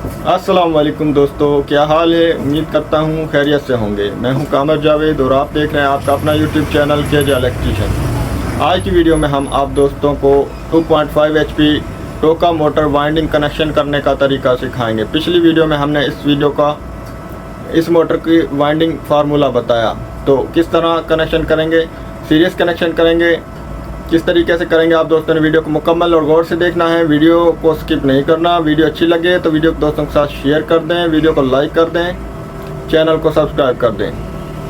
अस्सलाम वालेकुम दोस्तों, क्या हाल है। उम्मीद करता हूँ खैरियत से होंगे। मैं हूँ कामर जावेद और आप देख रहे हैं आपका अपना यूट्यूब चैनल केजे इलेक्ट्रीशियन। आज की वीडियो में हम आप दोस्तों को 2.5 HP टोका मोटर वाइंडिंग कनेक्शन करने का तरीका सिखाएंगे। पिछली वीडियो में हमने इस मोटर की वाइंडिंग फार्मूला बताया, तो किस तरह कनेक्शन करेंगे, सीरीज कनेक्शन करेंगे, किस तरीके से करेंगे। आप दोस्तों ने वीडियो को मुकम्मल और गौर से देखना है, वीडियो को स्किप नहीं करना। वीडियो अच्छी लगे तो वीडियो को दोस्तों के साथ शेयर कर दें, वीडियो को लाइक कर दें, चैनल को सब्सक्राइब कर दें।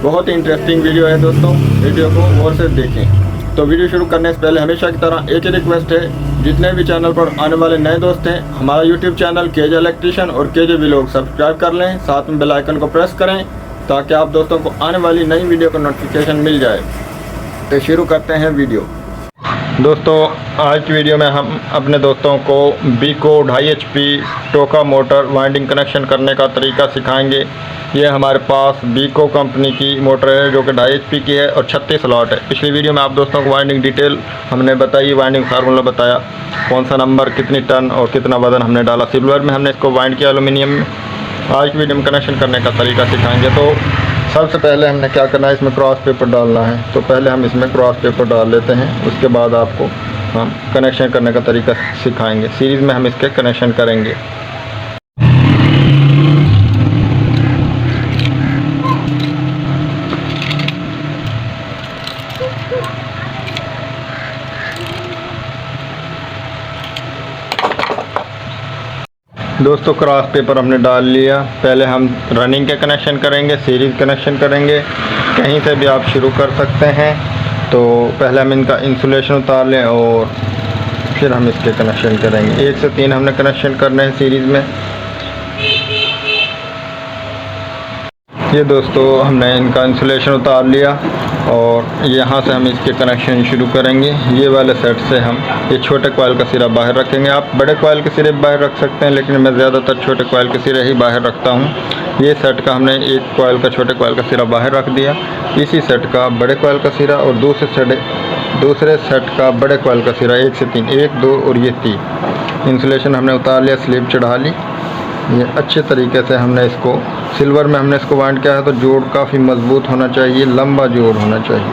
बहुत ही इंटरेस्टिंग वीडियो है दोस्तों, वीडियो को गौर से देखें। तो वीडियो शुरू करने से पहले हमेशा की तरह एक ही रिक्वेस्ट है, जितने भी चैनल पर आने वाले नए दोस्त हैं, हमारा यूट्यूब चैनल केजे इलेक्ट्रीशियन और केजे व्लॉग सब्सक्राइब कर लें, साथ में बेल आइकन को प्रेस करें ताकि आप दोस्तों को आने वाली नई वीडियो का नोटिफिकेशन मिल जाए। तो शुरू करते हैं वीडियो। दोस्तों, आज की वीडियो में हम अपने दोस्तों को बीको 2.5 HP टोका मोटर वाइंडिंग कनेक्शन करने का तरीका सिखाएंगे। ये हमारे पास बीको कंपनी की मोटर है जो कि 2.5 HP की है और 36 स्लॉट है। पिछली वीडियो में आप दोस्तों को वाइंडिंग डिटेल हमने बताई, वाइंडिंग फार्मूला बताया, कौन सा नंबर, कितनी टन और कितना वजन हमने डाला। सिल्वर में हमने इसको वाइंड किया, एलुमिनियम में। आज की वीडियो में कनेक्शन करने का तरीका सिखाएँगे। तो सबसे पहले हमने क्या करना है, इसमें क्रॉस पेपर डालना है। तो पहले हम इसमें क्रॉस पेपर डाल लेते हैं, उसके बाद आपको हम कनेक्शन करने का तरीका सिखाएंगे। सीरीज़ में हम इसके कनेक्शन करेंगे। दोस्तों, क्रॉस पेपर हमने डाल लिया। पहले हम रनिंग के कनेक्शन करेंगे, सीरीज़ कनेक्शन करेंगे। कहीं से भी आप शुरू कर सकते हैं। तो पहले हम इनका इंसुलेशन उतार लें और फिर हम इसके कनेक्शन करेंगे। 1 से 3 हमने कनेक्शन करने हैं सीरीज़ में। ये दोस्तों, हमने इनका इंसुलेशन उतार लिया और यहाँ से हम इसके कनेक्शन शुरू करेंगे। ये वाले सेट से हम ये छोटे कॉइल का सिरा बाहर रखेंगे। आप बड़े कॉइल के सिरे बाहर रख सकते हैं, लेकिन मैं ज़्यादातर छोटे कॉइल के सिरे ही बाहर रखता हूँ। ये सेट का हमने एक कॉइल का छोटे कॉइल का सिरा बाहर रख दिया। इसी सेट का बड़े कॉइल का सिरा और दूसरे सेट का बड़े कॉइल का सिरा 1 से 3, 1, 2 और ये 3 इंसुलेशन हमने उतार लिया, स्लिप चढ़ा ली। ये अच्छे तरीके से हमने इसको सिल्वर में हमने इसको वाइंड किया है। तो जोड़ काफ़ी मजबूत होना चाहिए, लंबा जोड़ होना चाहिए।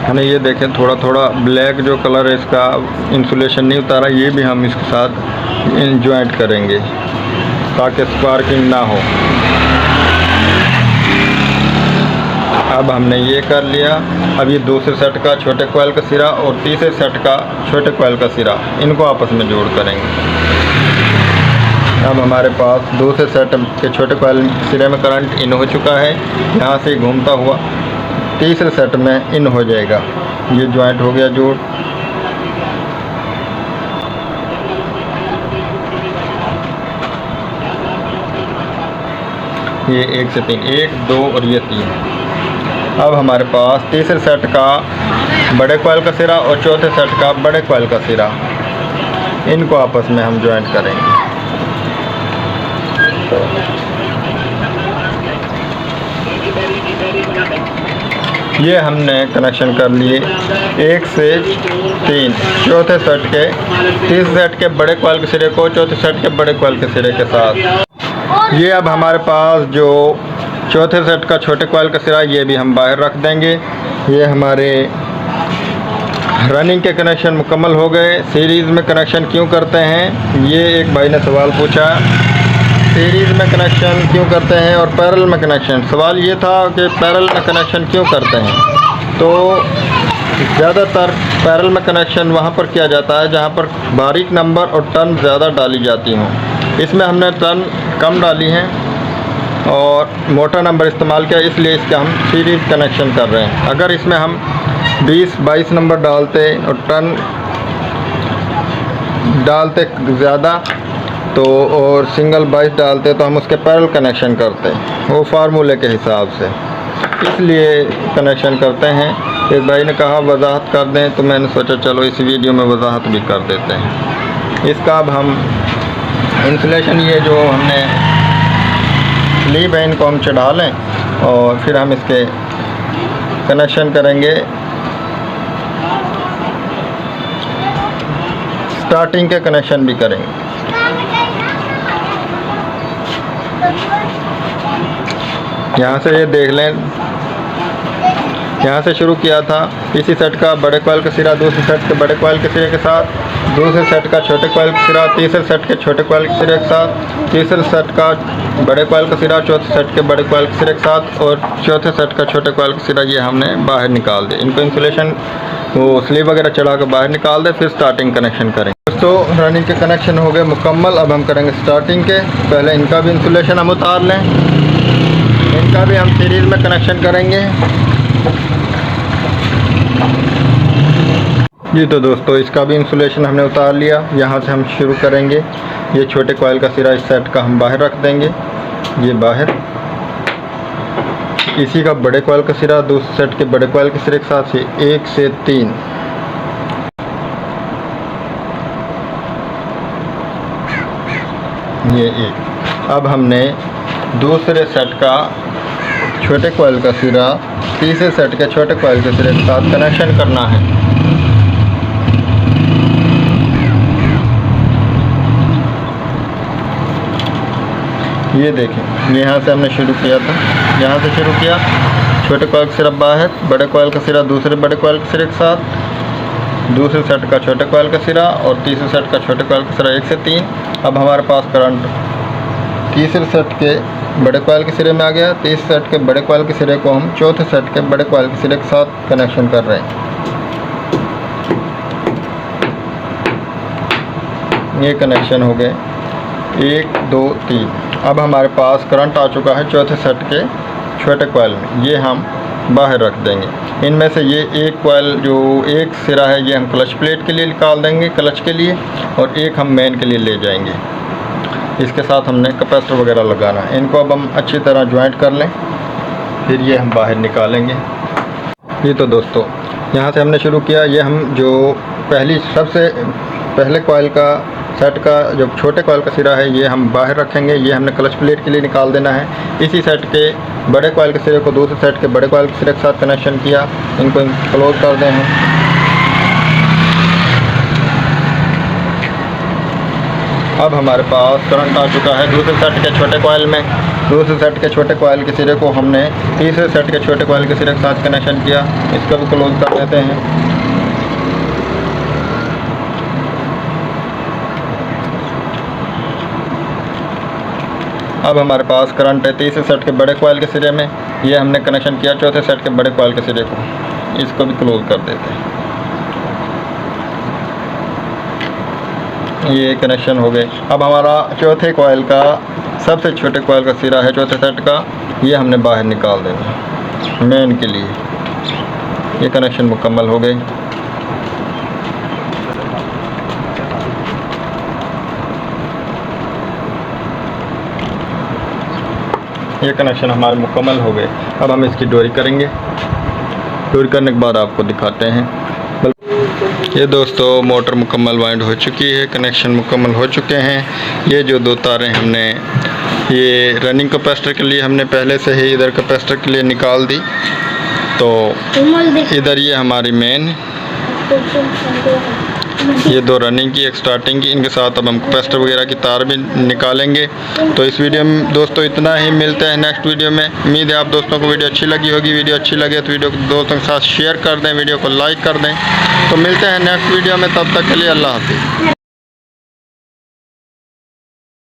हमने ये देखें, थोड़ा थोड़ा ब्लैक जो कलर है इसका, इंसुलेशन नहीं उतारा, ये भी हम इसके साथ जॉइंट करेंगे ताकि स्पार्किंग ना हो। अब हमने ये कर लिया। अब ये दूसरे सेट का छोटे कॉइल का सिरा और तीसरे सेट का छोटे कॉइल का सिरा, इनको आपस में जोड़ करेंगे। अब हमारे पास दूसरे सेट के छोटे कॉइल सिरे में करंट इन हो चुका है। यहाँ से घूमता हुआ तीसरे सेट में इन हो जाएगा। ये जॉइंट हो गया जोड़। ये 1 से 3, 1, 2 और ये 3। अब हमारे पास तीसरे सेट का बड़े कॉइल का सिरा और चौथे सेट का बड़े कॉइल का सिरा, इनको आपस में हम जॉइंट करेंगे। ये हमने कनेक्शन कर लिए 1 से 3 चौथे सेट के, तीसरे सेट के बड़े कॉइल के सिरे को चौथे सेट के बड़े कॉइल के सिरे के साथ। ये अब हमारे पास जो चौथे सेट का छोटे कॉइल का सिरा, ये भी हम बाहर रख देंगे। ये हमारे रनिंग के कनेक्शन मुकम्मल हो गए। सीरीज़ में कनेक्शन क्यों करते हैं, ये एक भाई ने सवाल पूछा, सीरीज़ में कनेक्शन क्यों करते हैं और पैरेलल में कनेक्शन। सवाल ये था कि पैरेलल में कनेक्शन क्यों करते हैं। तो ज़्यादातर पैरेलल में कनेक्शन वहाँ पर किया जाता है जहाँ पर बारीक नंबर और टन ज़्यादा डाली जाती हों। इसमें हमने टन कम डाली हैं और मोटा नंबर इस्तेमाल किया, इसलिए इसका हम सीरीज़ कनेक्शन कर रहे हैं। अगर इसमें हम 20-22 नंबर डालते और टन डालते ज़्यादा तो और सिंगल 22 डालते तो हम उसके पैरेलल कनेक्शन करते, वो फार्मूले के हिसाब से, इसलिए कनेक्शन करते हैं। एक भाई ने कहा वजाहत कर दें, तो मैंने सोचा चलो इस वीडियो में वजाहत भी कर देते हैं। इसका अब हम इंसुलेशन, ये जो हमने स्लीव है, इनको हम चढ़ा लें और फिर हम इसके कनेक्शन करेंगे। स्टार्टिंग के कनेक्शन भी करेंगे। यहाँ से ये देख लें, यहाँ से शुरू किया था। इसी सेट का बड़े कॉइल का सिरा दूसरे सेट के बड़े कॉइल के सिरे के साथ, दूसरे सेट का छोटे कॉइल का सिरा तीसरे सेट के छोटे कॉइल के सिरे के साथ, तीसरे सेट का बड़े कॉइल का सिरा चौथे सेट के बड़े कॉइल के सिरे के साथ, और चौथे सेट का छोटे कॉइल का सिरा ये हमने बाहर निकाल दे। इनको इंसुलेशन वो स्लीव वगैरह चढ़ा कर बाहर निकाल दे, फिर स्टार्टिंग कनेक्शन करेंगे। दोस्तों रनिंग के कनेक्शन हो गए मुकम्मल। अब हम करेंगे स्टार्टिंग के। पहले इनका भी इंसुलेशन हम उतार लें, इनका भी हम सीरीज़ में कनेक्शन करेंगे। जी तो दोस्तों इसका भी इंसुलेशन हमने उतार लिया। यहाँ से हम शुरू करेंगे। ये छोटे कॉइल का सिरा इस सेट का हम बाहर रख देंगे, ये बाहर। इसी का बड़े कॉइल का सिरा दूसरे सेट के बड़े कॉइल के सिरे के साथ से 1 से 3, ये 1। अब हमने दूसरे सेट का छोटे कॉइल का सिरा तीसरे सेट के छोटे कॉइल के सिरे के साथ कनेक्शन करना है। ये देखें, यहाँ से हमने शुरू किया था, यहाँ से शुरू किया, छोटे कॉइल का सिरा बाहर, बड़े कॉइल का सिरा दूसरे बड़े कॉइल के सिरे के साथ, दूसरे सेट का छोटे कॉइल का सिरा और तीसरे सेट का छोटे कॉइल का सिरा 1 से 3। अब हमारे पास करंट तीसरे सेट के बड़े कॉइल के सिरे में आ गया। तीसरे सेट के बड़े कॉइल के सिरे को हम चौथे सेट के बड़े कॉइल के सिरे के साथ कनेक्शन कर रहे हैं। ये कनेक्शन हो गए 1 2 3। अब हमारे पास करंट आ चुका है चौथे सेट के छोटे कॉइल में, ये हम बाहर रख देंगे। इनमें से ये एक कॉइल जो एक सिरा है ये हम क्लच प्लेट के लिए निकाल देंगे, क्लच के लिए, और एक हम मेन के लिए ले जाएंगे। इसके साथ हमने कैपेसिटर वगैरह लगाना है। इनको अब हम अच्छी तरह ज्वाइंट कर लें, फिर ये हम बाहर निकालेंगे। ये तो दोस्तों यहाँ से हमने शुरू किया। ये हम जो सबसे पहले कॉइल का सेट का जो छोटे कॉइल का सिरा है ये हम बाहर रखेंगे। ये हमने क्लच प्लेट के लिए निकाल देना है। इसी सेट के बड़े कॉइल के सिरे को दूसरे सेट के बड़े कॉइल के सिरे के साथ कनेक्शन किया। इनको क्लोज कर दें हम। अब हमारे पास करंट आ चुका है दूसरे सेट के छोटे कॉइल में। दूसरे सेट के छोटे कॉइल के सिरे को हमने तीसरे सेट के छोटे कॉइल के सिरे के साथ कनेक्शन किया। इसको भी क्लोज कर देते हैं। अब हमारे पास करंट है तीसरे सेट के बड़े कॉइल के सिरे में। ये हमने कनेक्शन किया चौथे सेट के बड़े कॉइल के सिरे को। इसको भी क्लोज कर देते हैं। ये कनेक्शन हो गए। अब हमारा चौथे कॉइल का सबसे छोटे कॉइल का सिरा है चौथे सेट का, ये हमने बाहर निकाल देना मेन के लिए। ये कनेक्शन मुकम्मल हो गए। ये कनेक्शन हमारे मुकम्मल हो गए। अब हम इसकी डोरी करेंगे। डोरी करने के बाद आपको दिखाते हैं। ये दोस्तों मोटर मुकम्मल वाइंड हो चुकी है, कनेक्शन मुकम्मल हो चुके हैं। ये जो 2 तारें हमने ये रनिंग कैपेसिटर के लिए हमने पहले से ही इधर कैपेसिटर के लिए निकाल दी, तो इधर ये हमारी मेन, ये 2 रनिंग की एक स्टार्टिंग की। इनके साथ अब हम कैपेसिटर वगैरह की तार भी निकालेंगे। तो इस वीडियो में दोस्तों इतना ही। मिलते हैं नेक्स्ट वीडियो में। उम्मीद है आप दोस्तों को वीडियो अच्छी लगी होगी। वीडियो अच्छी लगे तो वीडियो को दोस्तों के साथ शेयर कर दें, वीडियो को लाइक कर दें। तो मिलते हैं नेक्स्ट वीडियो में, तब तक के लिए अल्लाह हाफिज़।